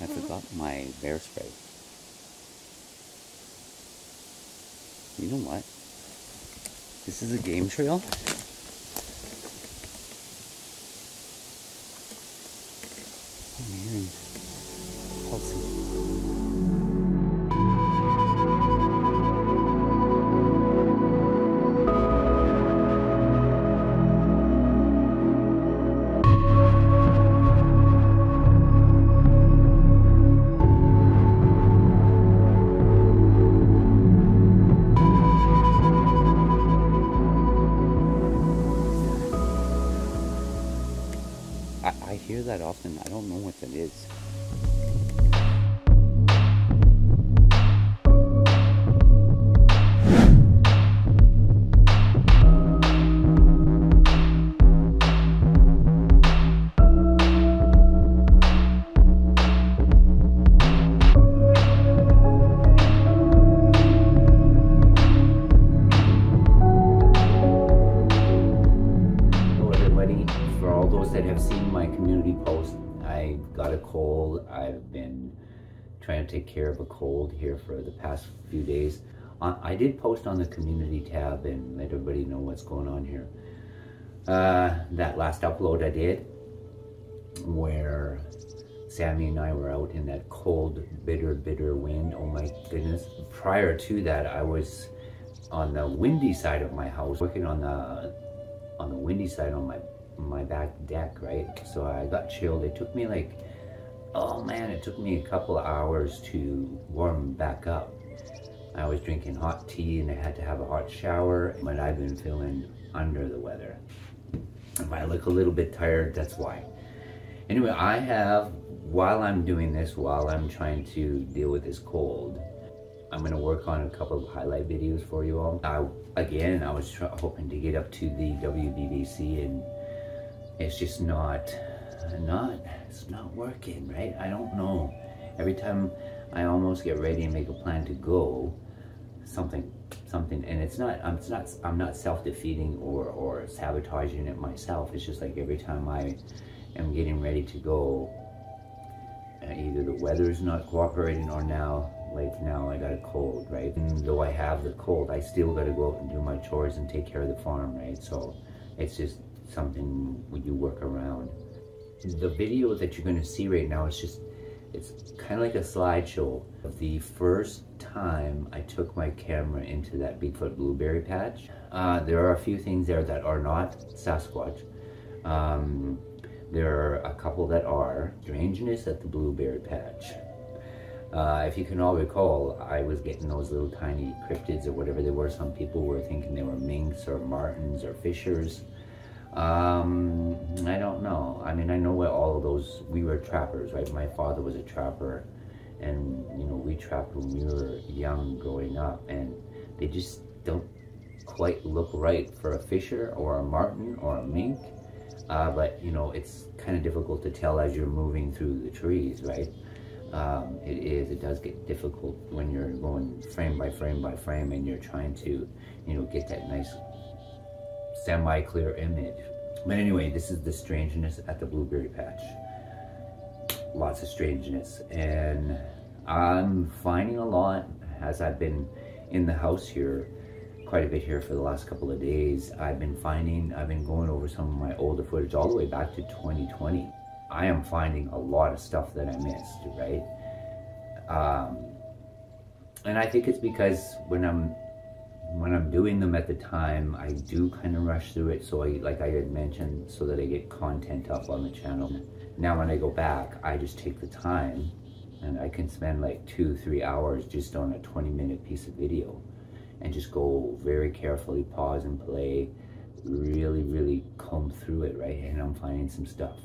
forgot my bear spray. You know what? This is a game trail. I'm hearing pulsing. I hear that often. I don't know what that is. For all those that have seen my community post, I got a cold. I've been trying to take care of a cold here for the past few days. I did post on the community tab and let everybody know what's going on here. That last upload I did, where Sammy and I were out in that cold, bitter, bitter wind. Oh my goodness. Prior to that, I was on the windy side of my house, working on the windy side on my back deck, right? So I got chilled. It took me like, oh man, it took me a couple of hours to warm back up. I was drinking hot tea and I had to have a hot shower, but I've been feeling under the weather. If I look a little bit tired, that's why. Anyway, while I'm doing this, while I'm trying to deal with this cold, I'm going to work on a couple of highlight videos for you all. I was hoping to get up to the WBBC, and it's just it's not working, right? I don't know. Every time I almost get ready and make a plan to go, something, and I'm not self-defeating or sabotaging it myself. It's just like every time I am getting ready to go, either the weather's not cooperating or now I got a cold, right? And though I have the cold, I still got to go out and do my chores and take care of the farm, right? So it's just something you work around. The video that you're going to see right now is it's kind of like a slideshow of the first time I took my camera into that Bigfoot blueberry patch. There are a few things there that are not Sasquatch. There are a couple that are. Strangeness at the blueberry patch. If you can all recall, I was getting those little tiny cryptids or whatever they were. Some people were thinking they were minks or martins or fishers. I don't know. I mean, I know what all of those, we were trappers, right? My father was a trapper, and you know, we trapped when we were young growing up, and they just don't quite look right for a fisher or a martin or a mink. But you know, it's kind of difficult to tell as you're moving through the trees, right? It does get difficult when you're going frame by frame by frame and you're trying to, you know, get that nice semi-clear image. But anyway, this is the strangeness at the blueberry patch. Lots of strangeness, and I'm finding a lot as I've been in the house here quite a bit here for the last couple of days. I've been going over some of my older footage all the way back to 2020. I am finding a lot of stuff that I missed, right? And I think it's because when I'm doing them at the time, I do kind of rush through it, so like I had mentioned, so that I get content up on the channel. Now when I go back, I just take the time, and I can spend like 2-3 hours just on a 20-minute piece of video, and just go very carefully, pause and play, really comb through it, right? And I'm finding some stuff.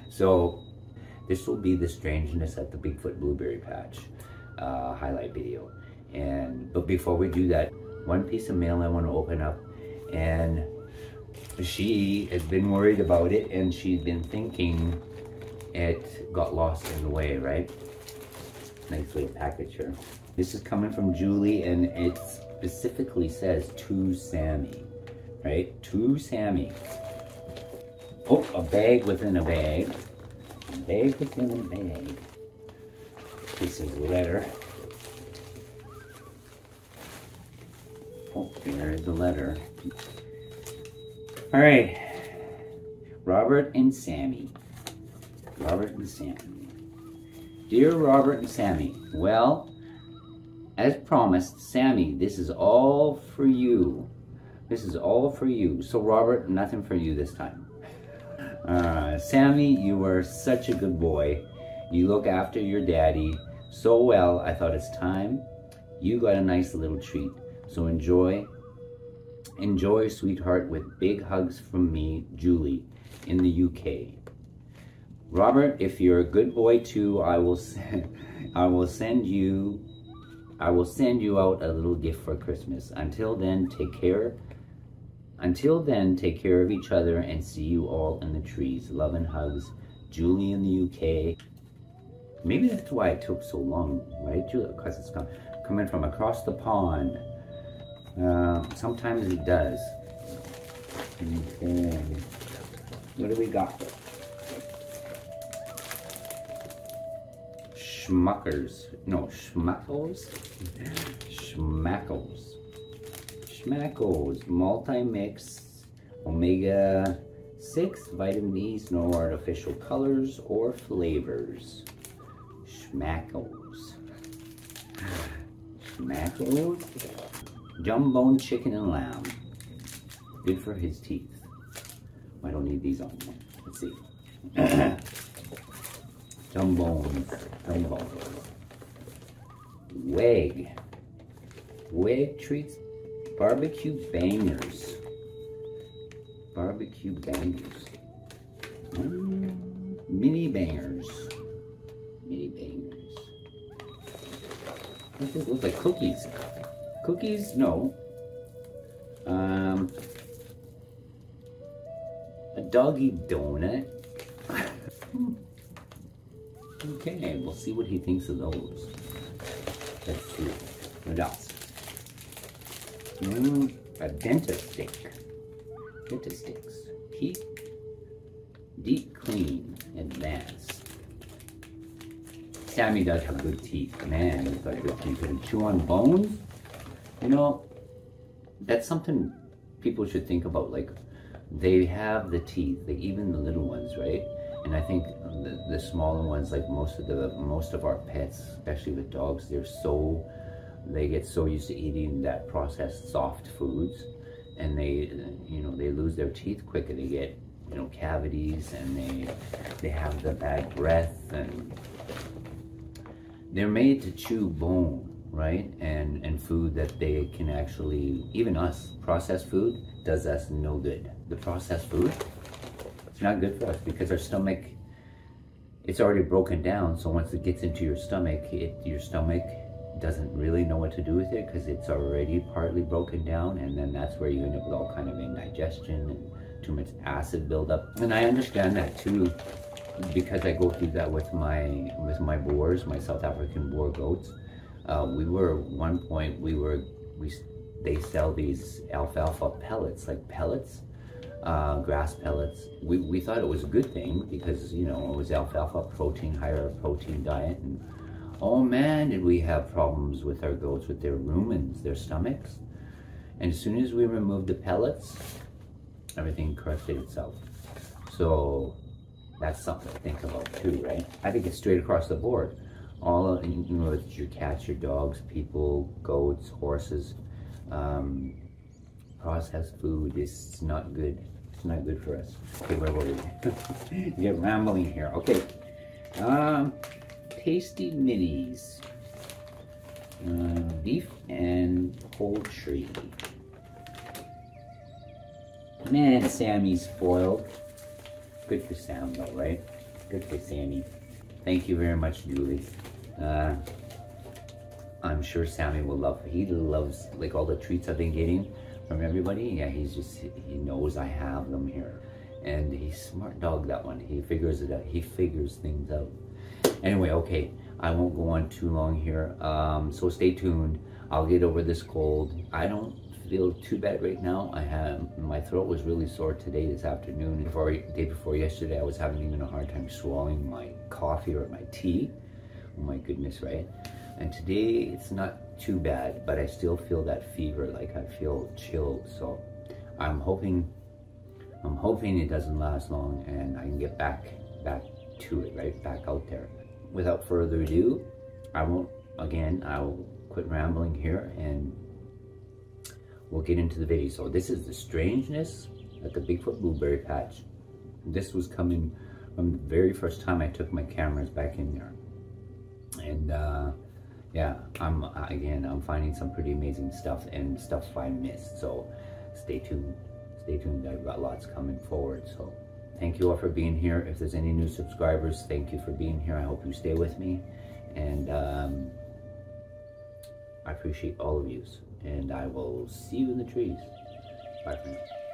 So this will be the strangeness at the Bigfoot blueberry patch highlight video. But before we do that, one piece of mail I want to open up, and she has been worried about it, and she's been thinking it got lost in the way, right? Nice little package here. This is coming from Julie, and it specifically says to Sammy, right? To Sammy. Oh, a bag within a bag. Bag within a bag. This is a letter. Oh, there's the letter. All right. Robert and Sammy. Robert and Sammy. Dear Robert and Sammy, well, as promised, Sammy, this is all for you. This is all for you. So Robert, nothing for you this time. Sammy, you were such a good boy. You look after your daddy so well, I thought it's time. You got a nice little treat. So enjoy. Enjoy, sweetheart, with big hugs from me, Julie, in the UK. Robert, if you're a good boy too, I will send you out a little gift for Christmas. Until then, take care. Until then, take care of each other and see you all in the trees. Love and hugs, Julie in the UK. Maybe that's why it took so long, right, Julie? Because it's coming from across the pond. Sometimes it does. Okay. What do we got? Schmuckers. No, Schmackles? Schmackles. Schmackles. Multi-mix. Omega-6 vitamin E's, no artificial colors or flavors. Schmackles. Schmackles. Jumbo chicken and lamb. Good for his teeth. I don't need these on. Let's see. Jumbones. Weg treats. Barbecue bangers. Barbecue bangers. Mini bangers. Mini bangers. What does it look like? Cookies. Cookies? No. A doggy donut. Okay, we'll see what he thinks of those. Let's see. What else? A dentist stick. Dentist sticks. Keep deep clean. Advance. Sammy does have good teeth. Man, he's got good teeth. Can chew on bones? You know, that's something people should think about. Like, they have the teeth, like even the little ones, right? And I think the smaller ones, like most of our pets, especially with dogs, they get so used to eating that processed soft foods, and they lose their teeth quicker. They get, cavities, and they have the bad breath, and they're made to chew bone, right? And food that they can actually, even us, processed food does us no good. The processed food, it's not good for us because our stomach, it's already broken down. So once it gets into your stomach, your stomach doesn't really know what to do with it because it's already partly broken down, and then that's where you end up with all kind of indigestion and too much acid buildup. And I understand that too, because I go through that with my boars, my South African boar goats. One point they sell these alfalfa pellets, like pellets, grass pellets. We thought it was a good thing because, it was alfalfa protein, higher protein diet. And oh man, did we have problems with our goats, with their rumens, their stomachs. And as soon as we removed the pellets, everything corrected itself. So that's something to think about too, right? I think it's straight across the board. All of, it's your cats, your dogs, people, goats, horses. Processed food is not good. It's not good for us. Okay, where were we? Get rambling here. Okay. Tasty minis. Beef and poultry. Man, Sammy's spoiled. Good for Sam though, right? Good for Sammy. Thank you very much, Julie. I'm sure Sammy will love it. He loves like all the treats I've been getting from everybody. Yeah, he knows I have them here. And he's a smart dog, that one. He figures it out. He figures things out. Anyway, okay, I won't go on too long here. So stay tuned. I'll get over this cold. I don't feel too bad right now. My throat was really sore today, this afternoon. Day before yesterday, I was having even a hard time swallowing my coffee or my tea. Oh my goodness, right? And today it's not too bad, but I still feel that fever, like I feel chilled. So I'm hoping it doesn't last long and I can get back to it, right? Back out there. Without further ado, I'll quit rambling here and we'll get into the video. So this is the strangeness at the Bigfoot Blueberry Patch. This was coming from the very first time I took my cameras back in there. And yeah, I'm finding some pretty amazing stuff and stuff I missed. So stay tuned. Stay tuned. I've got lots coming forward. So thank you all for being here. If there's any new subscribers, thank you for being here. I hope you stay with me. And I appreciate all of you. And I will see you in the trees. Bye for now.